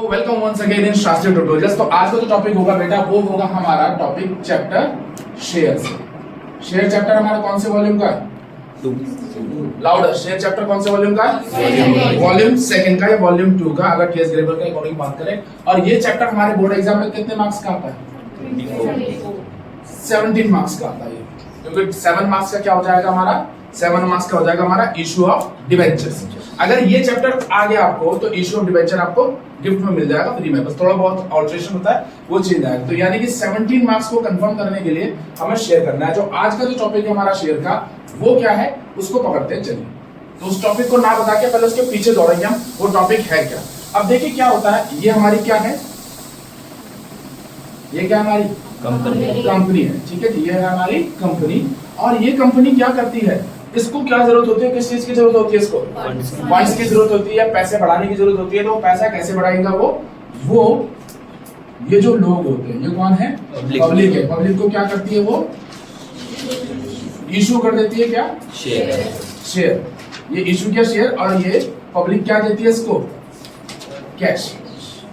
Welcome once again in Shastri tutorials. तो आज का जो टॉपिक होगा बेटा वो होगा हमारा topic chapter shares. Share chapter हमारा कौन से वॉल्यूम का है? लाउडर। शेयर चैप्टर कौन से वॉल्यूम का है? वॉल्यूम सेकंड का है, वॉल्यूम 2 का, अगर टीएस ग्रेबर के अकॉर्डिंग बात करें। और ये चैप्टर हमारे बोर्ड एग्जाम में कितने मार्क्स का आता है? 17 मार्क्स का आता है, क्योंकि 7 मार्क्स का क्या हो जाएगा हमारा? 7 मार्क्स का हो जाएगा हमारा इशू ऑफ डिबेंचर्स। अगर ये चैप्टर आ गया आपको तो इशू ऑफ डिबेंचर आपको गिफ्ट में मिल जाएगा फ्री में, बस थोड़ा बहुत ऑल्टरेशन होता है वो चेंज आएगा। तो यानी कि 17 मार्क्स को कंफर्म करने के लिए हमें शेयर करना है। जो आज का जो टॉपिक है हमारा शेयर का वो क्या है उसको पकड़ते हैं। चलिए तो उस टॉपिक को ना बता के पहले उसके पीछे दौड़ेंगे हम, वो टॉपिक है क्या। अब देखिए क्या होता है, ये हमारी क्या है, ये क्या हमारी कंपनी है, ठीक है। ये है हमारी कंपनी, और ये कंपनी क्या करती है, इसको क्या जरूरत होती है, किस चीज की जरूरत होती है? इसको फंड्स की जरूरत होती है, पैसे बढ़ाने की जरूरत होती है। तो पैसा कैसे बढ़ाएगा वो ये जो लोग होते हैं, ये कौन है? पब्लिक है। पब्लिक को क्या करती है, वो इशू कर देती है क्या? शेयर। ये इशू किया शेयर, और ये पब्लिक क्या देती है इसको? कैश।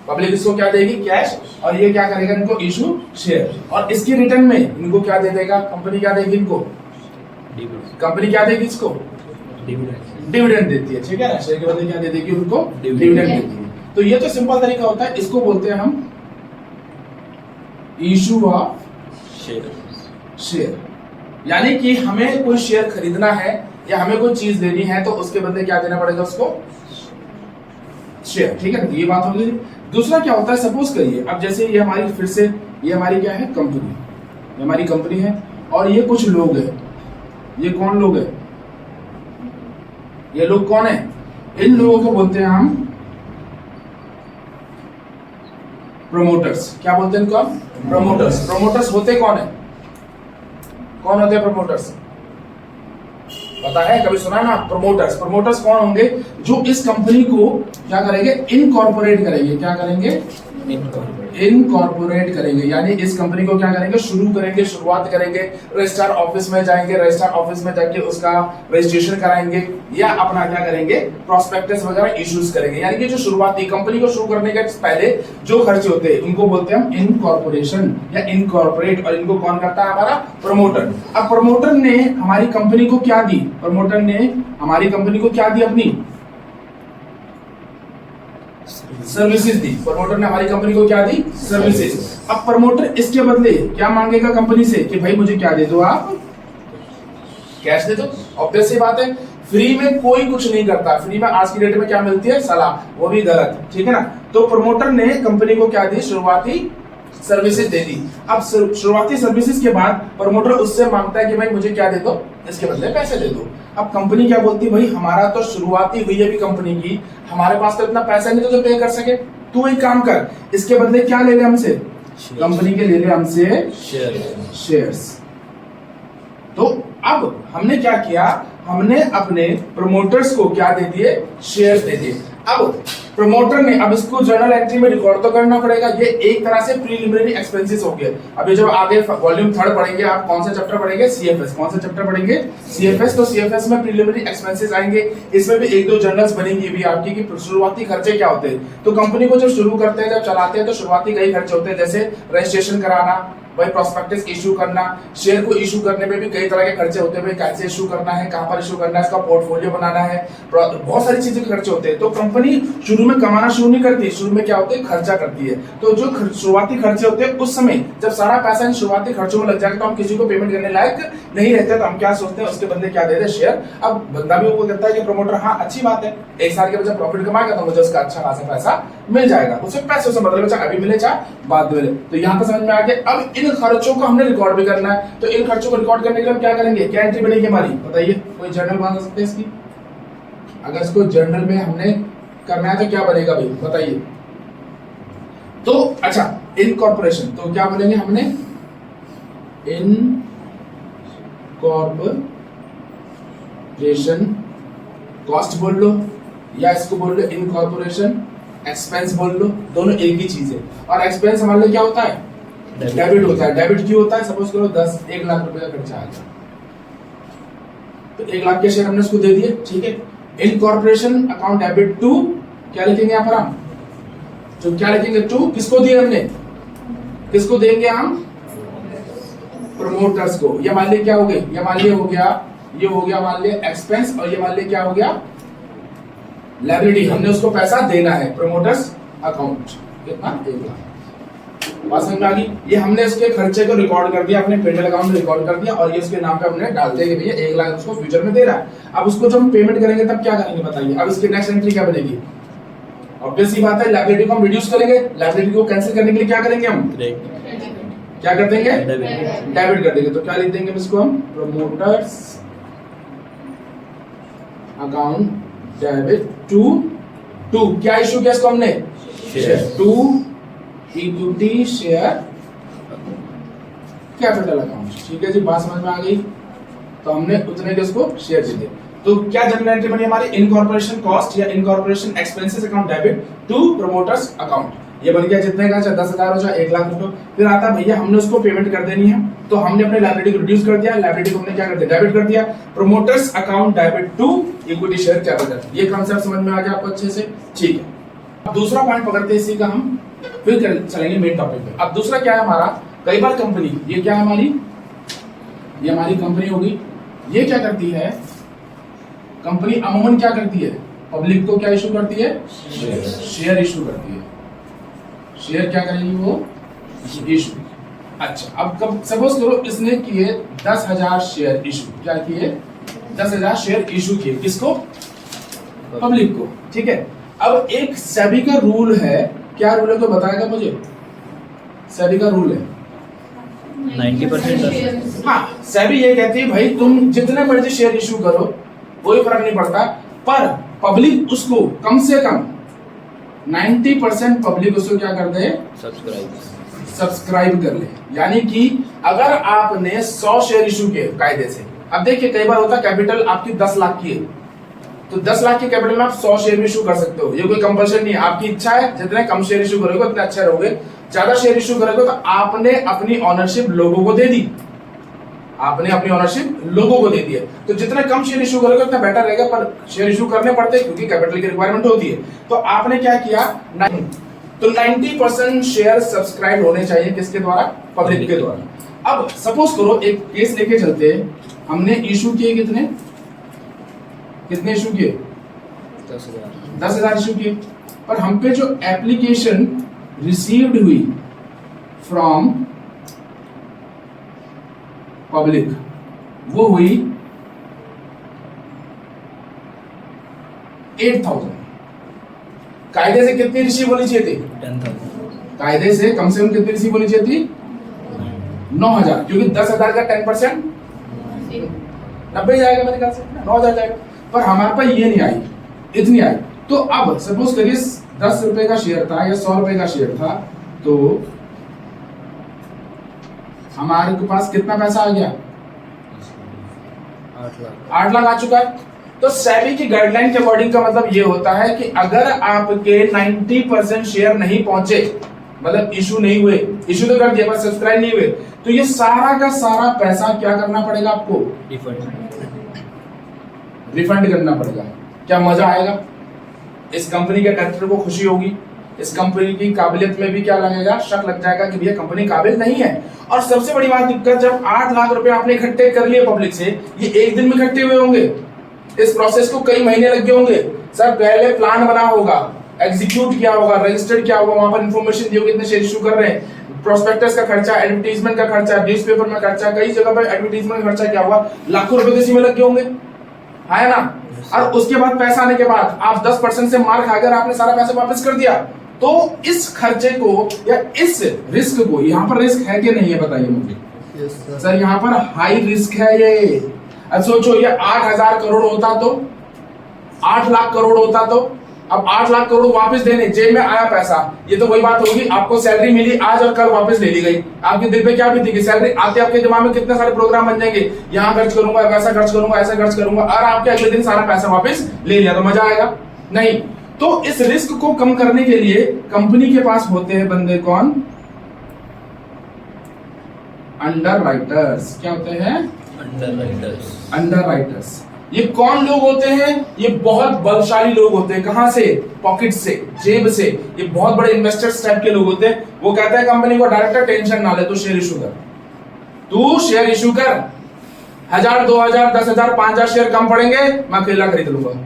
पब्लिक इसको क्या देगी? कैश। और ये क्या करेगा? इनको इशू शेयर, और इसकी रिटर्न में इनको क्या दे देगा? कंपनी क्या देगी इनको? कंपनी क्या देगी इसको? डिविडेंड देती है, ठीक है ना। शेयर के बदले क्या दे देगी उनको? डिविडेंड देती है। तो ये तो सिंपल तरीका होता है, इसको बोलते हैं हम इशू ऑफ शेयर। यानी कि हमें कोई शेयर खरीदना है या हमें कोई चीज लेनी है तो उसके बदले क्या देना पड़ेगा उसको? शेयर, ठीक है। ये बात हो गई। दूसरा क्या होता है, सपोज करिए अब जैसे ये हमारी फिर से ये हमारी क्या है? कंपनी। ये हमारी कंपनी है और ये कुछ लोग हैं। ये कौन लोग हैं? ये लोग कौन है? इन लोगों को बोलते हैं हम प्रोमोटर्स। क्या बोलते हैं इनको? प्रोमोटर्स। प्रोमोटर्स होते कौन है? कौन होते हैं प्रोमोटर्स? पता है, कभी सुना है ना? प्रोमोटर्स। प्रोमोटर्स कौन होंगे? जो इस कंपनी को क्या करेंगे? इनकॉर्पोरेट करेंगे। क्या करेंगे? इनकॉर्पोरेट करेंगे। यानी इस कंपनी को क्या करेंगे? शुरू करेंगे, शुरुआत करेंगे। रजिस्ट्रार ऑफिस में जाएंगे, रजिस्ट्रार ऑफिस में जाके उसका रजिस्ट्रेशन कराएंगे, या अपना क्या करेंगे? प्रॉस्पेक्टस वगैरह इश्यूज करेंगे। यानी कि जो शुरुआती कंपनी को शुरू करने के पहले जो खर्चे होते हैं उनको बोलते हैं हम इनकॉर्पोरेशन या इनकॉर्पोरेट। और इनको कौन करता है? हमारा प्रमोटर। अब प्रमोटर ने हमारी कंपनी को क्या दी? प्रमोटर ने हमारी कंपनी को क्या दी? अपनी सर्विसेज दी। प्रमोटर ने हमारी कंपनी को क्या दी? सर्विसेज। अब प्रमोटर इसके बदले क्या मांगेगा कंपनी से कि भाई मुझे क्या दे दो, आप कैश दे दो। ऑब्वियस सी बात है, फ्री में कोई कुछ नहीं करता। फ्री में आज की डेट में क्या मिलती है? सलाह, वो भी गलत, ठीक है ना। तो प्रमोटर ने कंपनी को क्या दी? शुरुआती सर्विसेज दे दी। अब शुरुआती सर्विसेज के बाद प्रमोटर उससे मांगता है कि भाई मुझे क्या दे दो, इसके बदले पैसे दे दो। अब कंपनी क्या बोलती है? भाई हमारा तो शुरुआती हुई है अभी कंपनी की, हमारे पास तो इतना पैसा नहीं तो पे कर सके, तू एक काम कर, इसके बदले क्या ले ले हमसे? कंपनी के ले ले हमसे शेयर्स। तो अब हमने क्या किया? हमने अपने प्रमोटर्स को क्या दे दिए? शेयर्स दे दिए। अब प्रमोटर ने अब इसको जर्नल एंट्री में रिकॉर्ड तो करना पड़ेगा। ये एक तरह से प्रीलिमिनरी एक्सपेंसेस हो गए। अभी जब आगे वॉल्यूम 3 पढ़ेंगे आप, कौन सा चैप्टर पढ़ेंगे? सीएफएस। कौन सा चैप्टर पढ़ेंगे? सीएफएस। तो सीएफएस में प्रीलिमिनरी एक्सपेंसेस आएंगे। इसमें भी 1-2 जर्नल्स बनेंगी भी आपकी कि शुरुआती खर्चे क्या होते हैं। तो कंपनी को जब शुरू करते हैं, जब चलाते हैं, तो शुरुआती कई खर्चे होते हैं, जैसे रजिस्ट्रेशन कराना, भाई प्रॉस्पेक्टस इशू करना, शेयर को इशू करने में भी कई तरह के खर्चे होते हैं। भाई कैसे इशू करना है, कहां पर इशू करना है, इसका पोर्टफोलियो बनाना है, बहुत सारी चीजें के खर्चे होते हैं। तो कंपनी शुरू में कमाना शुरू नहीं करती, शुरू में क्या होते है? खर्चा करती है। तो जो शुरुआती खर्चे होते हैं उस समय जब सारा पैसा इन शुरुआती खर्चों में लग जाएगा तो हम किसी को पेमेंट करने लायक नहीं रहते। तो हम क्या सोचते हैं? उसके बदले क्या दे दे? शेयर। अब बंदा भी वो कहता है कि प्रमोटर हाँ अच्छी बात है, 1 साल के बाद जब प्रॉफिट कमाएगा तो मुझे उसका अच्छा खासा पैसा मिल जाएगा। उसे पैसे से मतलब चाहे अभी मिले चाहे बाद में मिले। तो यहाँ पर समझ में आ गया। अब इन खर्चों को हमने रिकॉर्ड भी करना है। तो इन खर्चों को रिकॉर्ड करने के लिए हम क्या करेंगे? क्या एंट्री बनेगी हमारी? बताइए, कोई जर्नल बना सकते हैं इसकी? अगर इसको जर्नल में हमने करना है तो क्या बनेगा भाई? बताइए। तो अच्छा, इनकॉर्पोरेशन, तो क्या बोलेंगे हमने? इनकॉर्पोरेशन कॉस्ट बोल लो, या इसको बोल लो इनकॉर्पोरेशन एक्सपेंस बोल लो, दोनों एक ही चीज है। और एक्सपेंस हमारे लिए क्या होता है? डेबिट होता है। डेबिट क्यों होता है? सपोज करो 1 लाख रुपए का खर्चा आ गया, तो 1 लाख के शेयर हमने उसको दे दिए, ठीक है। इनकॉर्पोरेशन अकाउंट डेबिट टू क्या लिखेंगे यहाँ पर हम? तो क्या लिखेंगे टू, किसको दिए हमने, किसको देंगे हम, प्रमोटर्स को। ये मान लिया क्या हो गया, ये मान लिया हो गया, ये हो गया मान लिया एक्सपेंस, और ये मान लिया क्या हो गया लायबिलिटी। हमने उसको पैसा देना है, प्रमोटर्स अकाउंट कितना 1 लाख। बात समझ में आ गई। ये हमने इसके खर्चे को रिकॉर्ड कर दिया, अपने पेंडल अकाउंट में रिकॉर्ड कर दिया, और ये उसके नाम पे हमने डाल दिया कि भैया 1 लाख उसको फ्यूचर में दे रहा है। अब उसको जब हम पेमेंट करेंगे तब क्या करेंगे बताइए। अब इसकी नेक्स्ट एंट्री क्या बनेगी, ऑब्वियस सी बात है लायबिलिटी को हम रिड्यूस करेंगे, लायबिलिटी को कैंसिल करने के लिए क्या करेंगे हम, क्या कर देंगे, डेबिट कर देंगे। तो क्या लिख देंगे इसको हम, प्रमोटर्स अकाउंट डेबिट टू क्या इशू किया इसको हमने, to equity share capital account. ठीक है जी, बात समझ में आ गई। तो हमने उतने के उसको शेयर दे दिए। तो क्या जनरल एंट्री बनी हमारी, इनकॉर्पोरेशन कॉस्ट या incorporation expenses account debit to promoters account. ये बन गया जितने का, चाहे 10,000 हो चाहे 1 लाख रुपए। फिर आता भैया हमने उसको पेमेंट कर देनी है, तो हमने अपने लायबिलिटी को रिड्यूस कर दिया, लायबिलिटी को हमने क्या कर दिया, डेबिट कर दिया। Promoters account debit to equity share capital. ये कांसेप्ट समझ में आ गया आपको अच्छे से, ठीक है। अब दूसरा पॉइंट पकड़ते हैं इसी का हम, फिर चलेंगे मेन टॉपिक पे। अब दूसरा क्या है हमारा, कई बार कंपनी, ये क्या है हमारी, ये हमारी कंपनी होगी, ये क्या करती है कंपनी, अमूमन क्या करती है, पब्लिक को क्या इशू करती है, शेयर इशू करती है। शेयर क्या करेगी वो, इशू। अच्छा, अब कब सपोज करो इसने किए 10,000 शेयर इशू, क्या किए 10,000 शेयर इशू किए, किसको, पब्लिक को। ठीक है, अब एक सेबी का रूल है, क्या रूल है तो बताएगा मुझे, सेबी का रूल है 90%। हाँ, सेबी ये कहती है भाई तुम जितने मर्जी शेयर इशू करो कोई फर्क नहीं पड़ता, पर पब्लिक उसको कम से कम 90% पब्लिक उसको क्या कर दे, सब्सक्राइब कर ले। यानी कि अगर आपने 100 शेयर इशू किए कायदे से, अब देखिए कई बार होता है कैपिटल आपकी 10 लाख की है, तो 10 लाख के कैपिटल में आप 100 शेयर इशू कर सकते हो, ये कोई कंपल्शन नहीं है, आपकी इच्छा है, जितने कम शेयर इशू करोगे उतने अच्छे रहोगे। ज्यादा शेयर इशू करोगे तो आपने अपनी ऑनरशिप लोगों को दे दी, आपने अपनी ऑनरशिप लोगों को दे दी है, तो जितने कम शेयर इशू करोगे उतना बेटर रहेगा, पर शेयर इशू करने पड़ते हैं क्योंकि कैपिटल की रिक्वायरमेंट होती है। तो आपने क्या किया, तो 90% शेयर सब्सक्राइब होने चाहिए, किसके द्वारा, पब्लिक के द्वारा। अब सपोज करो एक केस लेके चलते हैं, हमने इशू किए कितने इशू किए 10,000 इशू किए, पर हम पे जो एप्लीकेशन रिसीव्ड हुई फ्रॉम पब्लिक वो हुई 8,000। कायदे से कितनी रिसीव होनी चाहिए थी, 10,000। कायदे से कम से कम कितनी रिसीव होनी चाहिए थी, 9,000, क्योंकि 10,000 का 10% 90 जाएगा मेरे ख्याल से, 9,000 जाएगा, पर हमारे पास ये नहीं आई, इतनी आई। तो अब सपोज करिए 10 रुपए का शेयर था या 100 रुपए का शेयर था, तो हमारे के पास कितना पैसा आ गया, 8 लाख आ चुका है। तो सेबी की गाइडलाइन के अकॉर्डिंग का मतलब ये होता है कि अगर आपके 90% शेयर नहीं पहुंचे, मतलब इशू नहीं हुए, इशू तो कर दिया पर सब्सक्राइब नहीं हुए, तो ये सारा का सारा पैसा क्या करना पड़ेगा आपको, रिफंड करना पड़ेगा। क्या मजा आएगा, इस कंपनी के डायरेक्टर को खुशी होगी, इस कंपनी की काबिलियत में भी क्या लगेगा, शक लग जाएगा कि भैया कंपनी काबिल नहीं है। और सबसे बड़ी बात दिक्कत, जब 8 लाख रुपए आपने इकट्ठे कर लिए पब्लिक से, ये एक दिन में इकट्ठे हुए होंगे, इस प्रोसेस को कई महीने लग गए होंगे। सर पहले प्लान बना होगा, एग्जीक्यूट किया होगा, रजिस्टर्ड किया होगा, वहां पर इंफॉर्मेशन दी होगी, इतने शेयर इशू कर रहे हैं, प्रोस्पेक्टस का खर्चा, एडवर्टाइजमेंट का खर्चा, न्यूज़पेपर में खर्चा, कई जगह पर एडवर्टाइजमेंट का खर्चा क्या हुआ, लाखों रुपए इसी में लग गए होंगे, है ना। और उसके बाद पैसा आने के बाद आप 10% से मार खाकर आपने सारा पैसा वापस कर दिया, तो इस खर्चे को या इस रिस्क को, यहाँ पर रिस्क है कि नहीं है बताइए मुझे। सर यहाँ पर हाई रिस्क है ये। अब सोचो ये 8,000 करोड़ होता तो, 8 लाख करोड़ होता तो, अब 8 लाख करोड़ वापस देने, जेब में आया पैसा, ये तो वही बात होगी, आपको सैलरी मिली आज और कल वापस ले ली गई, आपके दिल पे क्या बीतेगी, सैलरी आते आपके दिमाग में कितने सारे प्रोग्राम बन जाएंगे, यहाँ खर्च करूंगा, वैसा खर्च करूंगा, ऐसा खर्च करूंगा, और आपके अगले दिन सारा पैसा वापस ले लिया, तो मजा आएगा नहीं। तो इस रिस्क को कम करने के लिए कंपनी के पास होते हैं बंदे कौन, अंडर राइटर्स। क्या होते हैं, अंडर राइटर्स। ये कौन लोग होते हैं? ये बहुत बलशाली लोग होते हैं। कहां से? पॉकेट से, जेब से। ये बहुत बड़े इन्वेस्टर्स टाइप के लोग होते हैं। वो कहते हैं कंपनी को डायरेक्टर टेंशन ना ले, तू शेयर इशू कर, तू शेयर इशू कर, 1000 2000 10,000 5,000 शेयर कम पड़ेंगे, मैं अकेला खरीद लूंगा।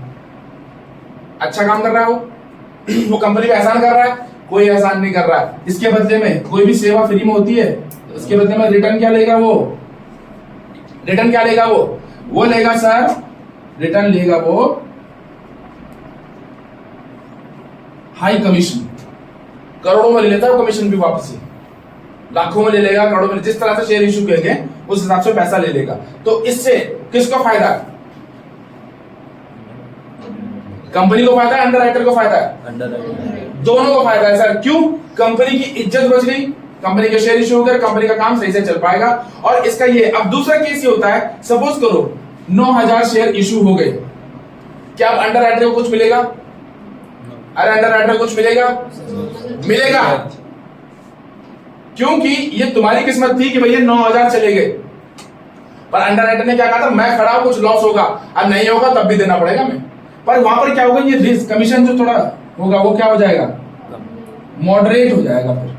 अच्छा काम कर रहा है वो कंपनी पे एहसान कर रहा है? कोई एहसान नहीं कर रहा है। इसके बदले में कोई भी सेवा फ्री में होती है, उसके बदले में रिटर्न क्या लेगा वो? रिटर्न क्या लेगा वो लेगा सर, रिटर्न लेगा वो हाई कमीशन। करोड़ों में ले लेता है वो कमीशन भी वापसी, लाखों में ले लेगा, करोड़ों में, जिस तरह से शेयर इशू करेंगे उस हिसाब से पैसा ले लेगा। तो इससे किसको फायदा है? कंपनी को फायदा है, अंडरराइटर को फायदा है? अंडरराइटर, दोनों को फायदा है सर। क्यों? कंपनी की इज्जत बच गई, कंपनी के शेयर इशू होकर कंपनी का काम सही से चल पाएगा। और इसका ये अब दूसरा केस ये होता है, सपोज करो 9,000 शेयर इशू हो गए, क्या अब अंडरराइटर को कुछ मिलेगा? अरे अंडरराइटर को कुछ मिलेगा? मिलेगा, क्योंकि ये तुम्हारी किस्मत थी कि भैया 9,000 चले गए, पर अंडरराइटर ने क्या कहा था, मैं खड़ा हूं, कुछ लॉस होगा, अब नहीं होगा तब भी देना पड़ेगा मैं। पर वहां पर क्या होगा, ये रिस्क कमीशन जो थोड़ा होगा वो क्या हो जाएगा? मॉडरेट हो जाएगा। फिर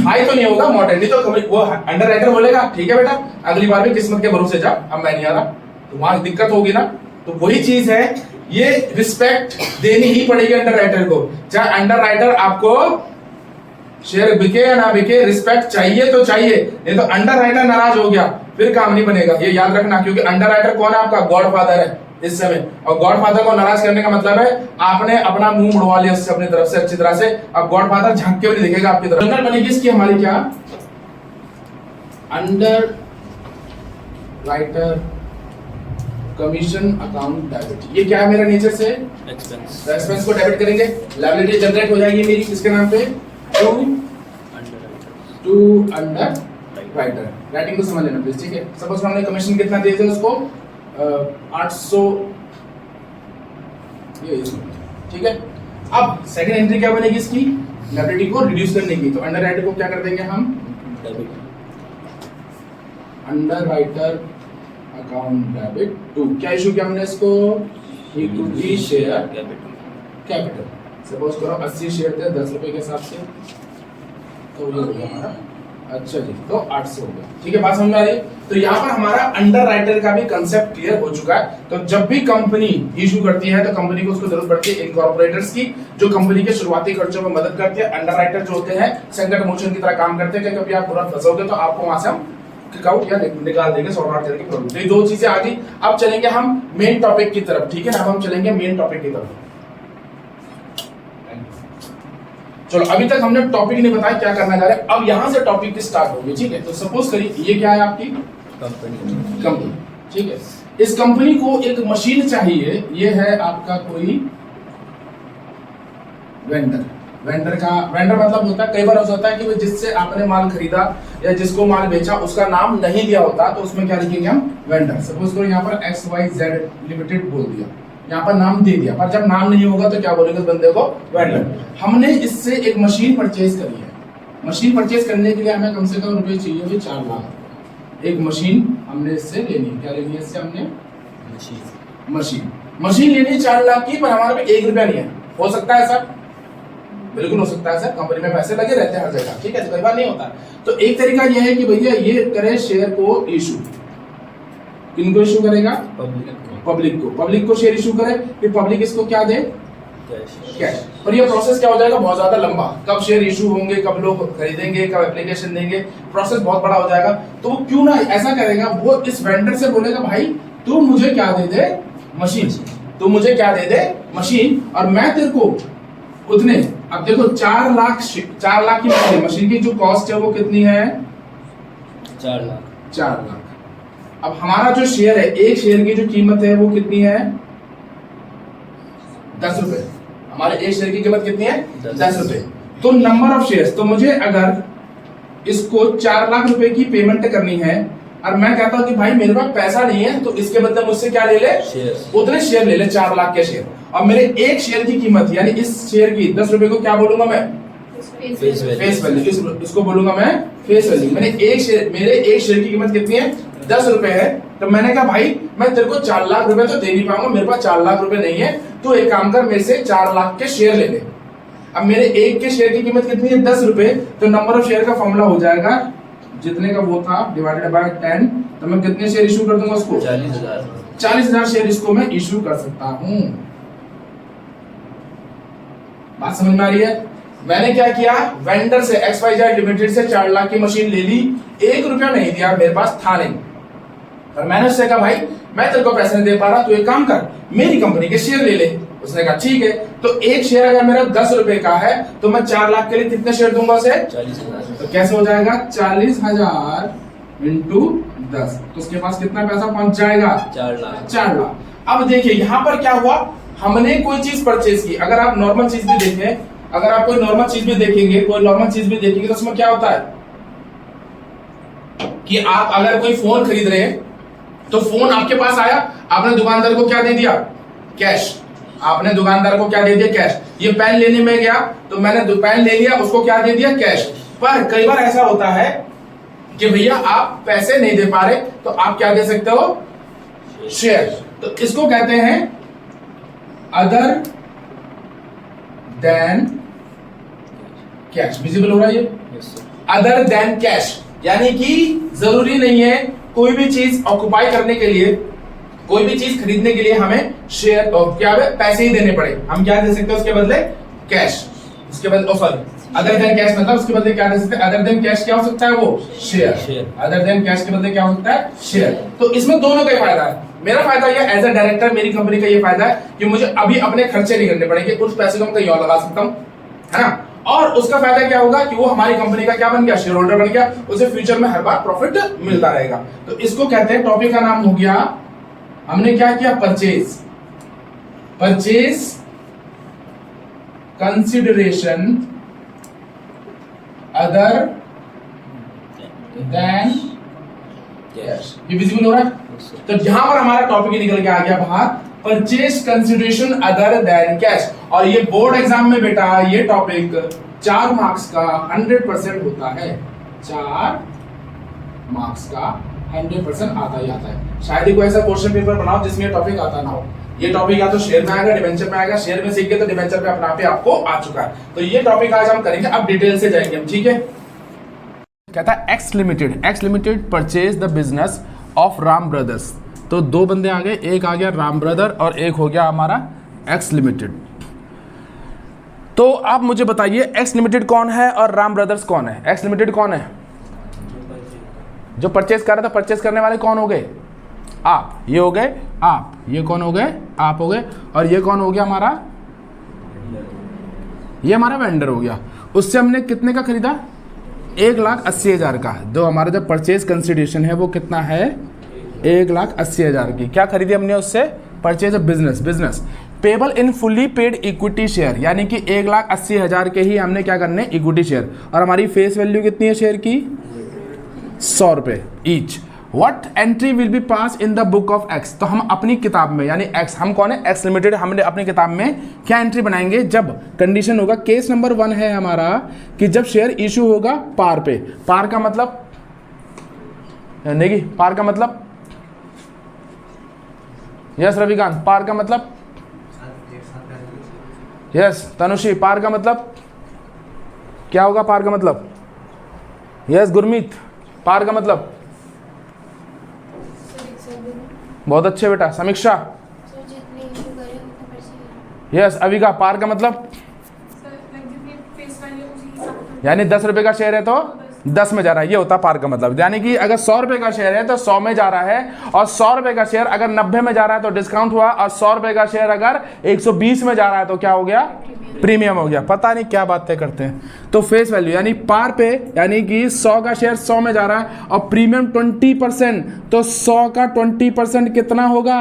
हाई तो नहीं होगा, मॉडरेट। नहीं तो वो अंडरराइटर बोलेगा ठीक है बेटा अगली बार भी किस्मत के भरोसे जा, अब मैं नहीं आ रहा, तो वहां दिक्कत होगी ना। तो वही चीज है, ये रिस्पेक्ट देनी ही पड़ेगी अंडरराइटर को। चाहे अंडरराइटर आपको शेयर बिके या ना बिके, रिस्पेक्ट चाहिए तो चाहिए, नहीं तो अंडरराइटर नाराज हो गया फिर काम नहीं बनेगा, ये याद रखना। क्योंकि अंडरराइटर कौन है? आपका गॉडफादर है इस समय। और गॉडफादर को नाराज करने का मतलब है आपने अपना मुंह मुड़वा लिया उससे अपनी तरफ से अच्छी तरह से। अब गॉडफादर झांक के भी दिखेगा आपकी तरफ। जनरल बनेगी इसकी हमारी क्या? Under writer commission account debit. ये क्या है मेरा नेचर से? एक्सपेंस। तो एक्सपेंस को डेबिट करेंगे, लायबिलिटी जनरेट हो जाएगी मेरी किसके नाम पे? To under writer. राइटिंग को समझ लेना प्लीज, ठीक है। सपोज हमने कमीशन कितना दिए थे उसको 800, ये ठीक है। अब सेकंड एंट्री क्या बनेगी इसकी? लायबिलिटी को रिड्यूस करने की। तो अंडर राइटर को क्या कर देंगे हम? Underwriter account debit to, क्या इशू किया हमने इसको? Equity share capital. सपोज करो 80 शेयर थे 10 रुपए के हिसाब से, तो ये हो गया हमारा, अच्छा जी, तो 800 हो गया, ठीक है। बात समझ में आ रही है? तो यहाँ पर हमारा अंडर राइटर का भी कंसेप्ट क्लियर हो चुका है। तो जब भी कंपनी इशू करती है तो कंपनी को उसको जरूरत पड़ती है इनकॉर्पोरेटर्स की, जो कंपनी के शुरुआती खर्चों में मदद करती है। अंडर राइटर जो होते हैं संकट मोचन की तरह काम करते हैं, क्योंकि आप तुरंत फंसोगे तो आपको वहां से हम किकआउट या निकाल देंगे, सॉर्ट आउट करके प्रॉब्लम। तो ये दो चीजें आ गई। अब चलेंगे हम मेन टॉपिक की तरफ, ठीक है ना। अब हम चलेंगे मेन टॉपिक की तरफ। चलो अभी तक हमने टॉपिक नहीं बताया क्या करना चाह रहे हैं, अब यहां से टॉपिक की स्टार्ट होगी, ठीक है। तो सपोज करिए ये क्या है आपकी कंपनी, ठीक है। इस कंपनी को एक मशीन चाहिए, ये है आपका कोई वेंडर। वेंडर मतलब होता है, कई बार ऐसा होता है कि जिससे आपने माल खरीदा या जिसको माल बेचा उसका नाम नहीं दिया होता, तो उसमें क्या लिखेंगे हम? वेंडर। सपोज करो यहाँ पर XYZ लिमिटेड बोल दिया, यहाँ पर नाम दे दिया, पर जब नाम नहीं होगा तो क्या बोलेंगे उस बंदे को? वेंडर। हमने इससे एक मशीन परचेज करी है। मशीन परचेज करने के लिए हमें कम से कम रुपए चाहिए 4 लाख। एक मशीन हमने इससे लेनी है, क्या लेनी है इससे हमने? मशीन लेनी है 4 लाख की, पर हमारे पे 1 रुपया नहीं है। हो सकता है सर? बिल्कुल हो सकता है सर, कंपनी में पैसे लगे रहते हैं हर जगह, ठीक है, तो कई बार नहीं होता। तो एक तरीका यह है कि भैया ये करे शेयर को इशू। किनको इशू करेगा? पब्लिक को शेयर इशू करे, फिर पब्लिक इसको क्या दे? कैश। और ये प्रोसेस क्या हो जाएगा? बहुत ज्यादा लंबा। कब शेयर इशू होंगे, कब लोग खरीदेंगे, कब एप्लीकेशन देंगे, प्रोसेस बहुत बड़ा हो जाएगा। तो वो क्यों ना ऐसा करेगा, वो इस वेंडर से बोलेगा भाई तू मुझे क्या दे दे? मशीन। तू मुझे क्या दे दे? मशीन, और मैं तेरे को उतने, अब देखो 4 लाख की मशीन की जो कॉस्ट है वो कितनी है? 4 लाख। अब हमारा जो शेयर है, एक शेयर की जो कीमत है वो कितनी है? 10 रुपए। हमारे एक शेयर की कीमत कितनी है? 10 रुपए। तो नंबर ऑफ शेयर्स, तो मुझे अगर इसको 4 लाख रुपए की पेमेंट करनी है और मैं कहता हूं कि भाई मेरे पास पैसा नहीं है, तो इसके बदले मुझसे क्या ले ले? उतने शेयर ले ले, 4 लाख के शेयर। और मेरे एक शेयर की कीमत यानी इस शेयर की 10 रुपए को क्या बोलूंगा मैं? Face value. इसको बोलूंगा मैं फेस वैल्यू। मेरे एक शेयर की कीमत कितनी है? 10 रुपए है, तो मैंने कहा भाई मैं तेरे को 4 लाख रुपए तो दे नहीं पाऊंगा, मेरे पास 4 लाख रुपए नहीं है, तो एक काम कर मेरे से 4 लाख के शेयर ले ले। अब मेरे एक के शेयर की कीमत कितनी है 10 रुपए, तो नंबर ऑफ शेयर का फॉर्मूला हो जाएगा जितने का वो था डिवाइडेड बाय 10, तो मैं कितने शेयर इशू कर दूंगा उसको 40,000 शेयर इसको मैं इशू कर सकता हूं। बात समझ में आ रही है? मैंने क्या किया, वेंडर से XYZ लिमिटेड से 4 लाख की मशीन ले ली, 1 रुपया नहीं दिया, मेरे पास था नहीं, और मैंने उससे कहा भाई मैं तेरे को पैसे नहीं दे पा रहा, तू एक काम कर मेरी कंपनी के शेयर ले ले। उसने कहा ठीक है, तो एक शेयर अगर मेरा 10 रुपए का है तो मैं 4 लाख के लिए कितने शेयर दूंगा उसे 40,000। तो कैसे हो जाएगा 40,000 इंटू 10, तो उसके पास कितना पैसा पहुंच जाएगा 4 लाख। अब देखिए यहां पर क्या हुआ, हमने कोई चीज परचेज की। अगर आप नॉर्मल चीज भी देखें, अगर आप कोई नॉर्मल चीज भी देखेंगे, कोई नॉर्मल चीज भी देखेंगे तो उसमें क्या होता है कि आप अगर कोई फोन खरीद रहे हैं तो फोन आपके पास आया, आपने दुकानदार को क्या दे दिया, कैश। आपने दुकानदार को क्या दे दिया, कैश। ये पेन लेने में गया तो मैंने पेन ले लिया, उसको क्या दे दिया, कैश। पर कई बार ऐसा होता है कि भैया आप पैसे नहीं दे पा रहे, तो आप क्या दे सकते हो, शेयर। तो इसको कहते हैं अदर देन कैश। विजिबल हो रहा है ये, अदर देन कैश, यानी कि जरूरी नहीं है कोई भी चीज ऑक्युपाई करने के लिए, कोई भी चीज खरीदने के लिए हमें शेयर और क्या है पैसे ही देने पड़े। हम क्या दे सकते हैं उसके बदले, कैश। उसके बदले सॉरी अदर देन कैश मतलब उसके बदले क्या दे सकते हैं, अदर देन कैश क्या हो सकता है, वो शेयर। अदर देन कैश के बदले क्या हो सकता है, शेयर। तो इसमें दोनों का फायदा है। मेरा फायदा यह एज अ डायरेक्टर मेरी कंपनी का ये फायदा है कि मुझे अभी अपने खर्चे नहीं करने पड़ेंगे, उस पैसे को मैं कहीं और लगा सकता हूं, है ना। और उसका फायदा क्या होगा कि वो हमारी कंपनी का क्या बन गया, शेयर होल्डर बन गया, उसे फ्यूचर में हर बार प्रॉफिट मिलता रहेगा। तो इसको कहते हैं, टॉपिक का नाम हो गया, हमने क्या किया, purchase. Purchase consideration other than cash. ये विजिबल हो रहा है? तो यहां पर हमारा टॉपिक निकल के आ गया बाहर, purchase consideration other than cash. और ये बोर्ड एग्जाम में बेटा ये टॉपिक 4 मार्क्स का 100% होता है। 4 मार्क्स का 100% आता ही आता है। शायद ही कोई ऐसा क्वेश्चन पेपर बनाओ जिसमें ये टॉपिक आता ना हो। ये टॉपिक या तो शेयर में आएगा, डिवेंचर में आएगा। शेयर में सीख गए तो डिवेंचर पे अपना आप ही आपको आ चुका है। तो ये टॉपिक आज हम करेंगे, अब डिटेल से जाएंगे हम, ठीक है। कहता है x limited purchase the business of Ram brothers. तो 2 बंदे आ गए, एक आ गया राम ब्रदर और एक हो गया हमारा एक्स लिमिटेड। तो आप मुझे बताइए एक्स लिमिटेड कौन है और राम ब्रदर्स कौन है। एक्स लिमिटेड कौन है, जो परचेज कर रहा था। परचेज करने वाले कौन हो गए, आप। ये हो गए आप, ये कौन हो गए, आप हो गए। और ये कौन हो गया हमारा, ये हमारा वेंडर हो गया। उससे हमने कितने का खरीदा, 1,80,000 का। जो हमारा जो परचेज कंसिडरेशन है वो कितना है, 1,80,000 की। क्या खरीदी हमने उससे, purchase of business payable in fully paid equity share, यानी कि 1,80,000 के ही हमने क्या करने, इक्विटी शेयर। और हमारी फेस वैल्यू कितनी है शेयर की, 100 रुपए each. What entry will be pass in the book of x. तो हम अपनी किताब में, यानी एक्स, हम कौन है, एक्स लिमिटेड, हमने अपनी किताब में क्या एंट्री बनाएंगे, जब कंडीशन होगा, केस नंबर 1 है हमारा कि जब शेयर इशू होगा पार पे। पार का मतलब नहीं, पार का मतलब, यस रविकांत, पार का मतलब, यस तनुश्री, पार का मतलब क्या होगा, पार का मतलब, यस गुरमीत, पार का मतलब, बहुत अच्छे बेटा। समीक्षा, यस अविका, पार का मतलब, यानी 10 रुपए का शेयर है तो 10 में जा रहा है, ये होता है पार का मतलब। यानी कि अगर 100 रुपए का शेयर है तो 100 में जा रहा है, और 100 रुपए का शेयर अगर 90 में जा रहा है तो डिस्काउंट हुआ, और 100 रुपए का शेयर अगर 120 में जा रहा है तो क्या हो गया, प्रीमियम हो गया। पता नहीं क्या बातें करते हैं। तो फेस वैल्यू यानी पार पे, यानी कि 100 का शेयर 100 में जा रहा है और प्रीमियम 20%, तो 100 का 20% कितना होगा,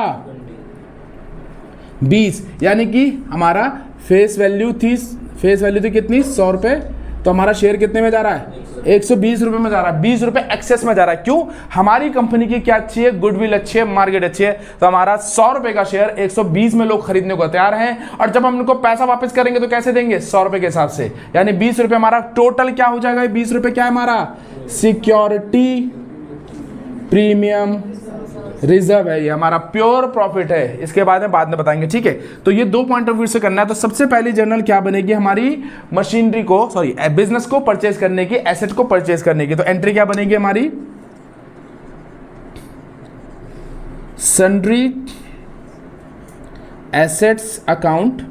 20। यानी कि हमारा फेस वैल्यू थी कितनी, 100 रुपए, तो हमारा शेयर कितने में जा रहा है, 120 रुपए में जा रहा है। 20 रुपए एक्सेस में जा रहा है। क्यों, हमारी कंपनी की क्या अच्छी है, गुडविल अच्छी है, मार्केट अच्छी है। तो हमारा 100 रुपए का शेयर 120 में लोग खरीदने को तैयार हैं, और जब हम उनको पैसा वापस करेंगे तो कैसे देंगे, 100 रुपए के हिसाब से। यानी 20 रुपए हमारा टोटल क्या हो जाएगा, 20 रुपए क्या है हमारा, सिक्योरिटी प्रीमियम रिजर्व है, ये हमारा प्योर प्रॉफिट है, इसके बाद में बताएंगे, ठीक है। तो ये 2 पॉइंट ऑफ व्यू से करना है। तो सबसे पहली जर्नल क्या बनेगी हमारी, मशीनरी को, सॉरी बिजनेस को परचेज करने की, एसेट को परचेज करने की। तो एंट्री क्या बनेगी हमारी, सन्ड्री एसेट्स अकाउंट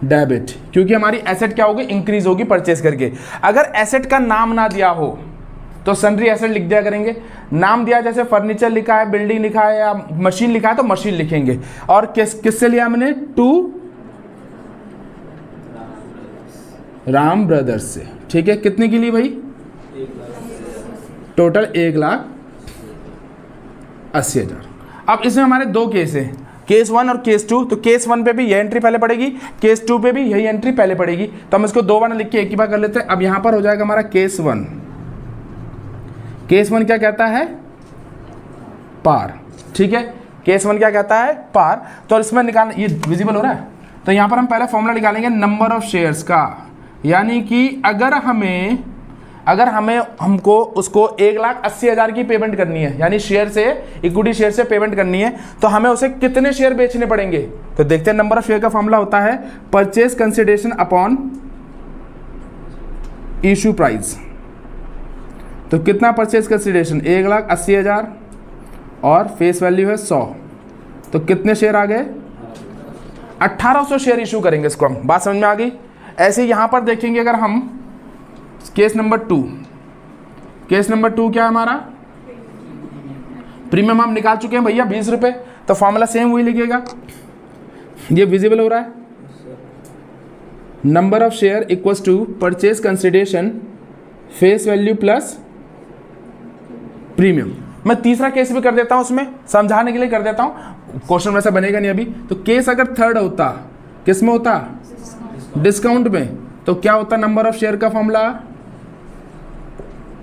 डेबिट, क्योंकि हमारी एसेट क्या होगी, इंक्रीज होगी परचेज करके। अगर एसेट का नाम ना दिया हो तो सन्ड्री एसेट लिख दिया करेंगे, नाम दिया जैसे फर्नीचर लिखा है, बिल्डिंग लिखा है या मशीन लिखा है तो मशीन लिखेंगे। और किससे लिया हमने, टू राम ब्रदर्स से, ठीक है। कितने की ली भाई, टोटल 1,80,000। अब इसमें हमारे 2 केस हैं, केस 1 और केस 2। तो केस 1 पे भी यह एंट्री पहले पड़ेगी, केस 2 पे भी यही एंट्री पहले पड़ेगी। तो हम इसको 2 बार लिख के एक ही बार कर लेते हैं। अब यहां पर हो जाएगा हमारा केस 1। केस 1 क्या कहता है, पार, ठीक है। केस 1 क्या कहता है, पार। तो इसमें निकालना, ये विजिबल हो रहा है। तो यहां पर हम पहले फॉर्मूला निकालेंगे नंबर ऑफ शेयर्स का, यानी कि अगर हमको उसको 1,80,000 की पेमेंट करनी है, यानी शेयर से, इक्विटी शेयर से पेमेंट करनी है, तो हमें उसे कितने शेयर बेचने पड़ेंगे। तो देखते हैं, नंबर ऑफ शेयर का फॉर्मूला होता है purchase consideration upon issue price. तो कितना परचेज कंसिडरेशन, 1,80,000 और फेस वैल्यू है 100। तो कितने शेयर आ गए, 1800 शेयर इशू करेंगे इसको हम। बात समझ में आ गई। ऐसे यहां पर देखेंगे, अगर हम केस नंबर 2, केस नंबर 2 क्या है हमारा, प्रीमियम हम निकाल चुके हैं भैया 20 रुपए। तो फॉर्मूला सेम वही लिखिएगा, ये विजिबल हो रहा है। Number of share equals to purchase consideration face value plus premium. मैं तीसरा केस भी कर देता हूं, उसमें समझाने के लिए कर देता हूं, क्वेश्चन वैसा बनेगा नहीं अभी। तो केस अगर थर्ड होता, किस में होता, डिस्काउंट में, तो क्या होता नंबर ऑफ शेयर का formula,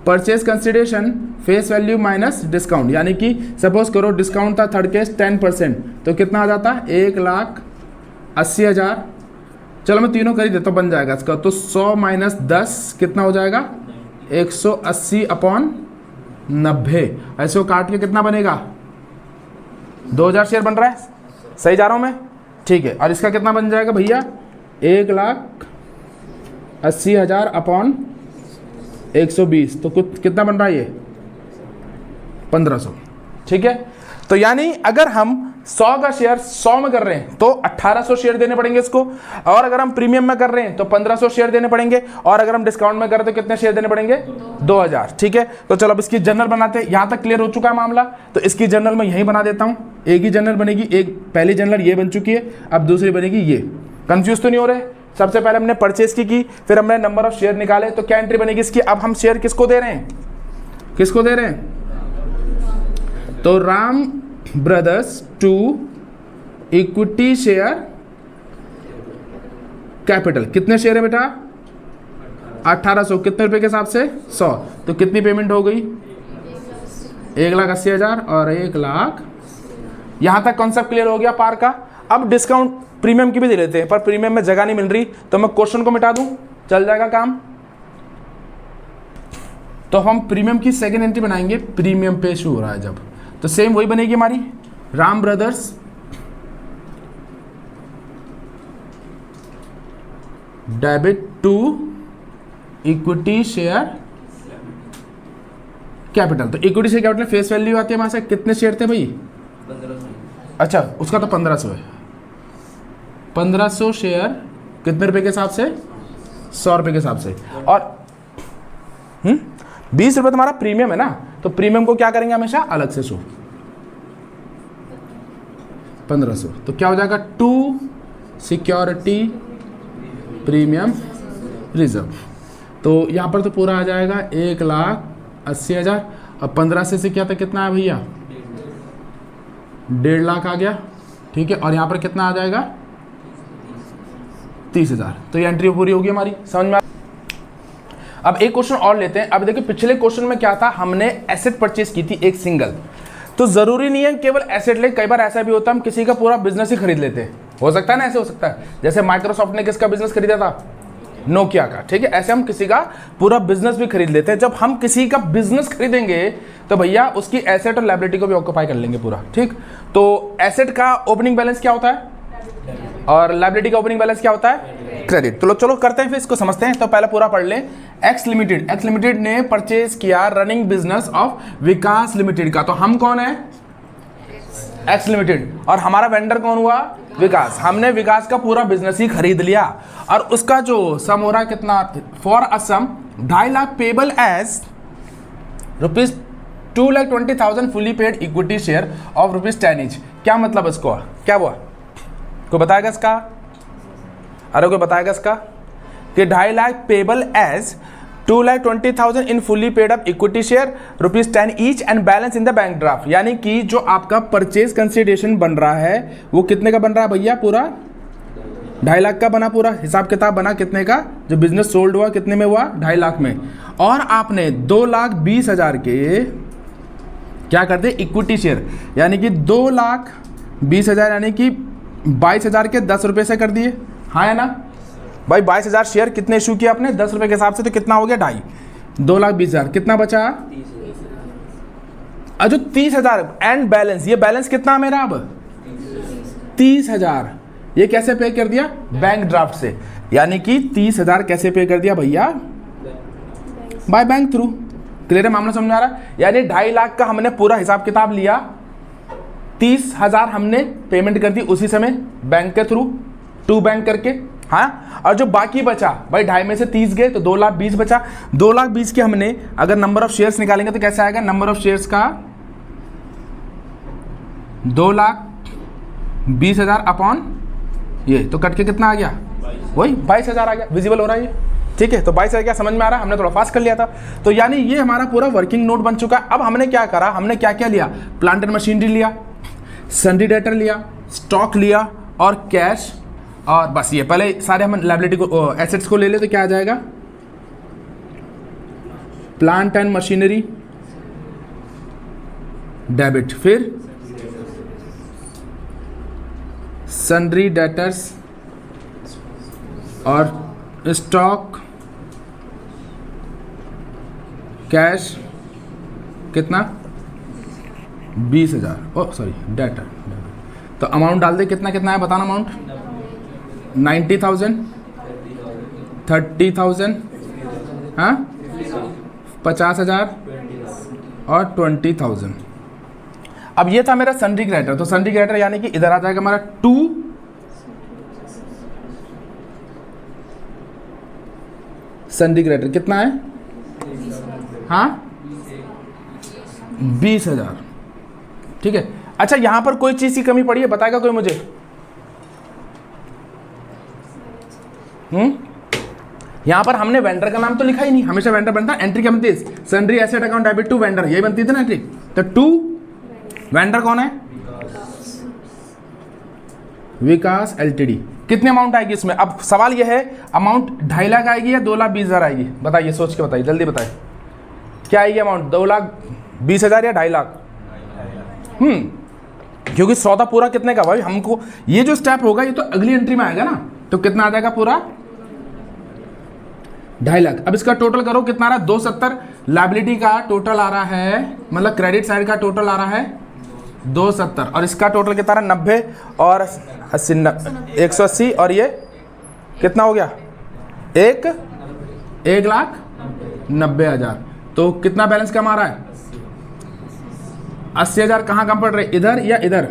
purchase consideration face value minus discount. यानी कि सपोज करो डिस्काउंट था थर्ड केस 10%, तो कितना आ जाता, 1,80,000। चलो मैं तीनों कर ही देता हूँ, बन जाएगा इसका। तो 100 माइनस 10 कितना हो जाएगा, 180 अपॉन 90। ऐसे वो काट के कितना बनेगा, 2,000 शेयर बन रहा है, सही जा रहा हूँ मैं, ठीक है। और इसका कितना बन जाएगा भैया, 1,80,000 अपॉन 120। तो कुछ कितना बन रहा है ये, 1500, ठीक है। तो यानी अगर हम 100 का शेयर 100 में कर रहे हैं तो 1800 शेयर देने पड़ेंगे इसको, और अगर हम प्रीमियम में कर रहे हैं तो 1500 शेयर देने पड़ेंगे, और अगर हम डिस्काउंट में कर रहे हैं तो कितने शेयर देने पड़ेंगे, 2000, ठीक है। तो चलो अब इसकी जनरल बनाते हैं। यहां तक क्लियर हो चुका है मामला। तो इसकी जनरल मैं यही बना देता हूं, एक ही जनरल बनेगी, एक पहली जनरल ये बन चुकी है, अब दूसरी बनेगी ये। कंफ्यूज तो नहीं हो रहे। सबसे पहले हमने परचेज की, फिर हमने नंबर ऑफ शेयर निकाले, तो क्या एंट्री बनेगी इसकी। अब हम शेयर किसको दे रहे हैं, किसको दे रहे हैं, तो Ram brothers to equity share capital. कितने शेयर है बेटा, 1800। कितने रुपए के हिसाब से, 100। तो कितनी पेमेंट हो गई, 1,80,000 और 1,00,000। यहां तक कॉन्सेप्ट क्लियर हो गया पार का। अब डिस्काउंट प्रीमियम की भी दे लेते हैं, पर प्रीमियम में जगह नहीं मिल रही, तो मैं क्वेश्चन को मिटा दूं, चल जाएगा काम। तो हम प्रीमियम की सेकेंड एंट्री बनाएंगे, प्रीमियम पे इशू हो रहा है जब, तो सेम वही बनेगी हमारी, Ram brothers debit to equity share capital. तो equity share capital face value आती है वहां से, कितने शेयर थे भाई, 1500। अच्छा उसका तो 1500 है। 1500 शेयर कितने रुपए के हिसाब से, 100 रुपए के हिसाब से। और 20 रुपए तुम्हारा प्रीमियम है ना, तो प्रीमियम को क्या करेंगे हमेशा अलग से शो, 1500। तो क्या हो जाएगा, टू सिक्योरिटी प्रीमियम रिजर्व। तो यहां पर तो पूरा आ जाएगा 1,80,000। अब 1500 से क्या था, कितना है भैया, 1.5 लाख आ गया, ठीक है। और यहां पर कितना आ जाएगा, 30,000। तो ये एंट्री पूरी होगी हमारी, समझ में। अब एक क्वेश्चन और लेते हैं। अब देखिए पिछले क्वेश्चन में क्या था, हमने एसेट परचेज की थी एक सिंगल। तो जरूरी नहीं है केवल एसेट ले, कई बार ऐसा भी होता है हम किसी का पूरा बिजनेस ही खरीद लेते हैं, हो सकता है ना, ऐसे हो सकता है। जैसे माइक्रोसॉफ्ट ने किसका बिजनेस खरीदा था, नोकिया का, ठीक है। ऐसे हम किसी का पूरा बिजनेस भी खरीद लेते हैं। जब हम किसी का बिजनेस खरीदेंगे तो भैया उसकी एसेट और लायबिलिटी को भी ऑक्यूपाई कर लेंगे पूरा, ठीक। तो एसेट का ओपनिंग बैलेंस क्या होता है और लायबिलिटी का ओपनिंग बैलेंस क्या होता है, क्रेडिट। तो चलो करते हैं, फिर इसको समझते हैं। तो पहले पूरा पढ़ लें। एक्स लिमिटेड ने परचेज किया running business of Vikas limited का। तो हम कौन है, एक्स लिमिटेड, और हमारा वेंडर कौन हुआ, विकास। हमने विकास का पूरा बिजनेस ही खरीद लिया और उसका जो सम हो रहा है कितना, for a sum 2.5 lakh payable as ₹2,20,000 fully paid equity share of ₹10 each. क्या मतलब इसको, क्या हुआ, कोई बताएगा इसका? अरे कोई बताएगा इसका कि 2.5 lakh payable as 2,20,000 in fully paid up equity share ₹10 each and balance in the bank draft. यानी कि जो आपका परचेज कंसिडरेशन बन रहा है वो कितने का बन रहा है भैया, पूरा 2.5 लाख का बना, पूरा हिसाब किताब बना कितने का, जो बिजनेस सोल्ड हुआ कितने में हुआ, 2.5 लाख में। और आपने 2,20,000 के क्या कर दे, इक्विटी शेयर, यानी कि 2,20,000 यानी कि 22,000 के 10 रुपये से कर दिए, हाँ है ना भाई। 22,000 शेयर कितने इशू किए आपने, 10 रुपये के हिसाब से, तो कितना हो गया, 2.5, 2,20,000 कितना बचा, जो 30,000 एंड बैलेंस, ये बैलेंस कितना मेरा अब 30,000, ये कैसे पे कर दिया, बैंक ड्राफ्ट से। यानी कि 30,000 कैसे पे कर दिया भैया, बाय बैंक थ्रू। क्लियर है मामला, समझ आ रहा है। यानी 2.5 लाख का हमने पूरा हिसाब किताब लिया, 30,000 हमने पेमेंट कर दी उसी समय बैंक के थ्रू, टू बैंक करके, हाँ। और जो बाकी बचा भाई 2.5 में से 30 गए तो 2,20,000 बचा। 2,20,000 के हमने अगर नंबर ऑफ शेयर्स निकालेंगे तो कैसे आएगा, नंबर ऑफ शेयर्स का 2,20,000 अपॉन ये, तो कट के कितना आ गया, वही 22,000 आ गया। विजिबल हो रहा है ये, ठीक है। तो 22,000 क्या समझ में आ रहा है, हमने थोड़ा फास्ट कर लिया था। तो यानी ये हमारा पूरा वर्किंग नोट बन चुका है। अब हमने क्या करा, हमने क्या क्या लिया, प्लांट एंड मशीनरी लिया, सन्ड्री डेटर लिया, स्टॉक लिया और कैश, और बस ये पहले सारे हम लायबिलिटी को, एसेट्स को ले ले तो क्या आ जाएगा, प्लांट एंड मशीनरी डेबिट, फिर सन्ड्री डेटर्स और स्टॉक, कैश कितना 20,000, ओ सॉरी डेटर। तो अमाउंट डाल दे, कितना कितना है बताना अमाउंट, 90,000, 30,000, हाँ 50,000 और 20,000। अब ये था मेरा सन्ड्री क्रेडिटर। तो सन्ड्री क्रेडिटर यानी कि इधर आ जाएगा हमारा 2 सन्ड्री क्रेडिटर कितना है, हाँ 20,000, ठीक है। अच्छा यहां पर कोई चीज की कमी पड़ी है, बताएगा कोई मुझे, यहां पर हमने वेंडर का नाम तो लिखा ही नहीं, हमेशा वेंडर बनता है। एंट्री क्या बनती है, sundry asset account debit to vendor, यही बनती थी ना एंट्री। तो टू वेंडर कौन है, विकास एलटीडी। कितनी अमाउंट आएगी इसमें, अब सवाल यह है अमाउंट 2.5 लाख आएगी या 2,20,000 आएगी, बताइए सोच के बताइए, जल्दी बताइए क्या आएगी अमाउंट, 2,20,000 या 2.5 लाख। क्योंकि सौदा पूरा कितने का भाई, हमको ये जो स्टेप होगा ये तो अगली एंट्री में आएगा ना, तो कितना आ जाएगा पूरा 2.5 लाख। अब इसका टोटल करो कितना आ रहा है, 270। लायबिलिटी का टोटल आ रहा है, मतलब क्रेडिट साइड का टोटल आ रहा है 270, और इसका टोटल कितना रहा 90 और 80, 180, और ये कितना हो गया 1,90,000। तो कितना बैलेंस कम आ रहा है, 80,000 कहाँ कम पड़ रहे, इधर या इधर,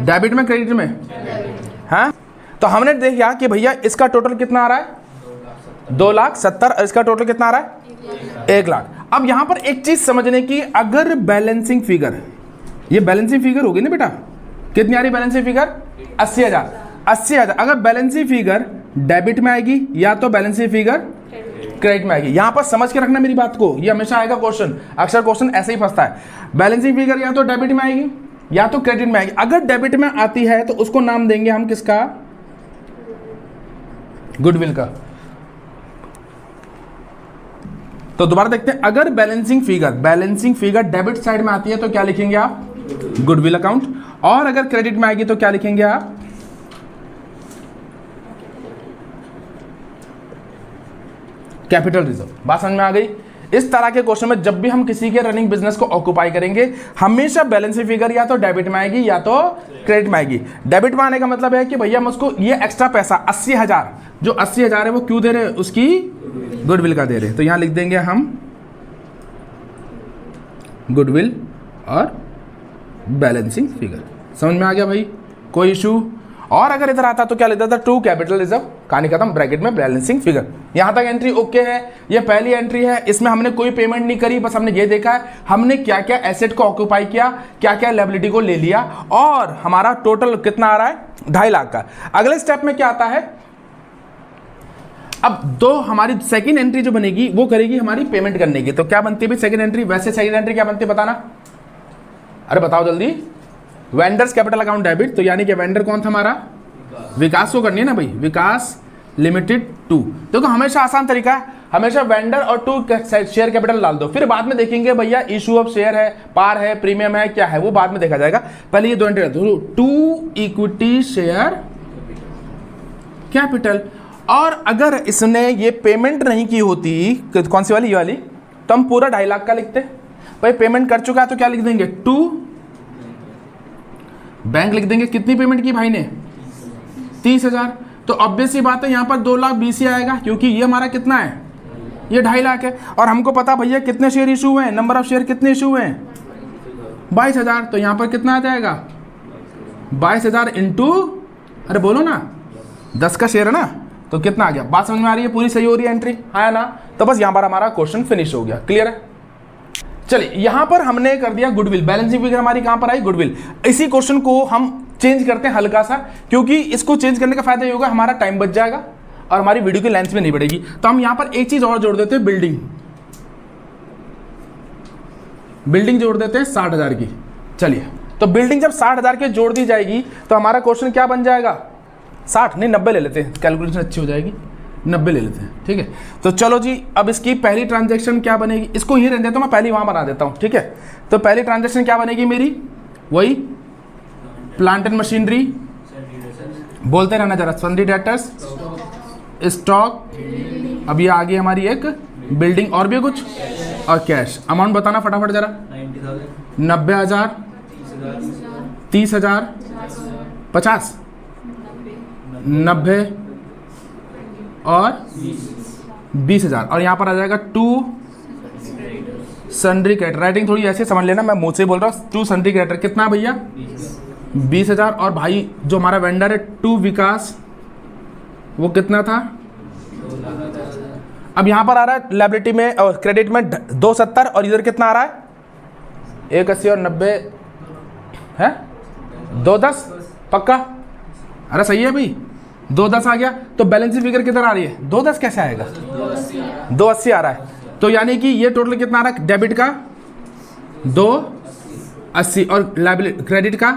डेबिट में क्रेडिट में, हाँ। तो हमने देखा कि भैया इसका टोटल कितना आ रहा है 2,70,000 और इसका टोटल कितना आ रहा है 1 लाख। अब यहां पर एक चीज समझने की, अगर बैलेंसिंग फिगर, ये बैलेंसिंग फिगर होगी ना बेटा, कितनी आ रही बैलेंसिंग फिगर 80,000। अगर बैलेंसिंग फिगर डेबिट में आएगी या तो बैलेंसिंग फिगर क्रेडिट में आएगी। यहां पर समझ के रखना मेरी बात को, ये हमेशा आएगा क्वेश्चन, अक्सर क्वेश्चन ऐसे ही फंसता है। बैलेंसिंग फिगर या तो डेबिट में आएगी या तो क्रेडिट में आएगी। अगर डेबिट में आती है तो उसको नाम देंगे हम किसका, गुडविल का। तो दोबारा देखते हैं, अगर बैलेंसिंग फिगर डेबिट साइड में आती है तो क्या लिखेंगे आप, गुडविल अकाउंट, और अगर क्रेडिट में आएगी तो क्या लिखेंगे आप, कैपिटल रिजर्व। बात समझ में आ गई। इस तरह के क्वेश्चन में जब भी हम किसी के रनिंग बिजनेस को ऑक्यूपाई करेंगे, हमेशा बैलेंस शीट फिगर या तो डेबिट में आएगी या तो क्रेडिट में आएगी। डेबिट में आने का मतलब है कि भैया हम उसको ये एक्स्ट्रा पैसा 80,000, जो 80,000 है वो क्यों दे रहे हैं, उसकी गुडविल का दे रहे हैं। तो यहां लिख देंगे हम गुडविल और बैलेंसिंग फिगर। समझ में आ गया भाई, कोई इशू? और अगर इधर आता तो क्या लिखता था, टू कैपिटल रिजर्व, कहानी खत्म, ब्रैकेट में बैलेंसिंग फिगर। यहां तक एंट्री ओके है। ये पहली एंट्री है, इसमें हमने कोई पेमेंट नहीं करी, बस हमने ये देखा है हमने क्या क्या एसेट को ऑक्यूपाई किया, क्या क्या लायबिलिटी को ले लिया, और हमारा टोटल कितना आ रहा है, 2.5 लाख का। अगले स्टेप में क्या आता है, अब दो हमारी सेकंड एंट्री जो बनेगी वो करेगी हमारी पेमेंट करने की। तो क्या बनती है सेकंड एंट्री? वैसे सेकंड एंट्री क्या बनती है बताना, अरे बताओ जल्दी। वेंडर्स कैपिटल अकाउंट डेबिट, तो यानी कि वेंडर कौन था हमारा, विकास को करनी है ना भाई, विकास लिमिटेड 2। देखो हमेशा आसान तरीका है, हमेशा वेंडर और 2 शेयर कैपिटल डाल दो, फिर बाद में देखेंगे भैया इशू ऑफ शेयर है, पार है, प्रीमियम है, क्या है, वो बाद में देखा जाएगा। पहले ये 2 एंट्री डाल दो, 2 इक्विटी शेयर कैपिटल। और अगर इसने ये पेमेंट नहीं की होती, कौन सी वाली, ये वाली, तो हम पूरा 2.5 लाख का लिखते। भाई पेमेंट कर चुका है तो क्या लिख देंगे, 2 बैंक लिख देंगे। कितनी पेमेंट की भाई ने, 30,000। तो ऑब्वियस सी बात है यहाँ पर 2,20,000 ही आएगा, क्योंकि ये हमारा कितना है, ये 2.5 लाख है। और हमको पता भैया कितने शेयर इशू हुए हैं, नंबर ऑफ शेयर कितने इशू हुए हैं, 22,000। तो यहाँ पर कितना आ जाएगा, 22,000 इंटू, अरे बोलो ना, 10 का शेयर है ना, तो कितना आ गया। बात समझ में आ रही है, पूरी सही हो रही है एंट्री, है ना। तो बस यहाँ पर हमारा क्वेश्चन फिनिश हो गया, क्लियर है। चलिए यहां पर हमने कर दिया गुडविल, बैलेंसिंग फिगर हमारी कहां पर आई, गुडविल। इसी क्वेश्चन को हम चेंज करते हैं हल्का सा, क्योंकि इसको चेंज करने का फायदा ये होगा हमारा टाइम बच जाएगा और हमारी वीडियो की लेंथ में नहीं बढ़ेगी। तो हम यहां पर एक चीज और जोड़ देते हैं, बिल्डिंग, बिल्डिंग जोड़ देते हैं 60,000 की। चलिए तो बिल्डिंग जब 60,000 की जोड़ दी जाएगी तो हमारा क्वेश्चन क्या बन जाएगा, 60 नहीं 90 ले लेते हैं, कैलकुलेशन अच्छी हो जाएगी, 90 ले लेते हैं, ठीक है। तो चलो जी, अब इसकी पहली ट्रांजैक्शन क्या बनेगी, इसको ही रहने देता हूँ मैं, पहली वहां बना देता हूँ, ठीक है। तो पहली ट्रांजैक्शन क्या बनेगी मेरी, वही प्लांट एंड मशीनरी, बोलते रहना जरा, सन्ड्री डेटर्स, स्टॉक, अब ये आ गई हमारी एक बिल्डिंग, और भी कुछ, और कैश। अमाउंट बताना फटाफट जरा, 90,000, 30,000, 50, 90 और 20,000। और यहाँ पर आ जाएगा 2 सन्ड्री क्रेडिटर। राइटिंग थोड़ी ऐसे समझ लेना, मैं मुझसे बोल रहा हूँ, 2 सन्ड्री क्रेडिटर कितना भैया, 20,000। और भाई जो हमारा वेंडर है 2 विकास, वो कितना था, अब यहाँ पर आ रहा है लायबिलिटी में और क्रेडिट में 270, और इधर कितना आ रहा है, 180 और 90 है, 210 पक्का, अरे सही है भाई, 210 आ गया। तो बैलेंस फिगर किधर आ रही है, 210 कैसे आएगा, 280 आ रहा है। तो यानी कि ये टोटल कितना आ रहा है, डेबिट का 280 और लायबिलिटी क्रेडिट का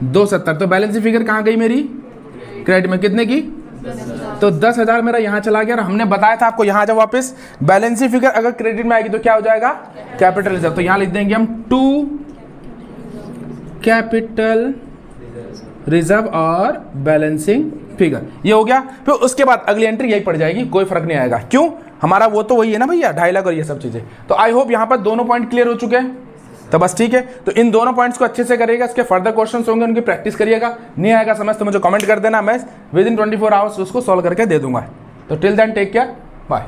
270। तो बैलेंस फिगर कहाँ गई मेरी, क्रेडिट में कितने की, तो 10,000 मेरा यहाँ चला गया। और हमने बताया था आपको, यहाँ जब वापस बैलेंस फिगर अगर क्रेडिट में आएगी तो क्या हो जाएगा, कैपिटल रिजर्व। तो यहाँ लिख देंगे हम 2 कैपिटल रिजर्व और बैलेंसिंग फिगर, ये हो गया। फिर उसके बाद अगली एंट्री यही पड़ जाएगी, कोई फर्क नहीं आएगा, क्यों, हमारा वो तो वही है ना भैया, 2.5 लाख और ये सब चीजें। तो आई होप यहाँ पर दोनों पॉइंट क्लियर हो चुके हैं, तो बस ठीक है। तो इन दोनों पॉइंट्स को अच्छे से करिएगा, इसके फर्दर क्वेश्चंस होंगे उनकी प्रैक्टिस करिएगा। नहीं आएगा समझ तो मुझे कमेंट कर देना, मैं विद इन 24 आवर्स उसको सॉल्व करके दे दूंगा। तो till then take care, bye.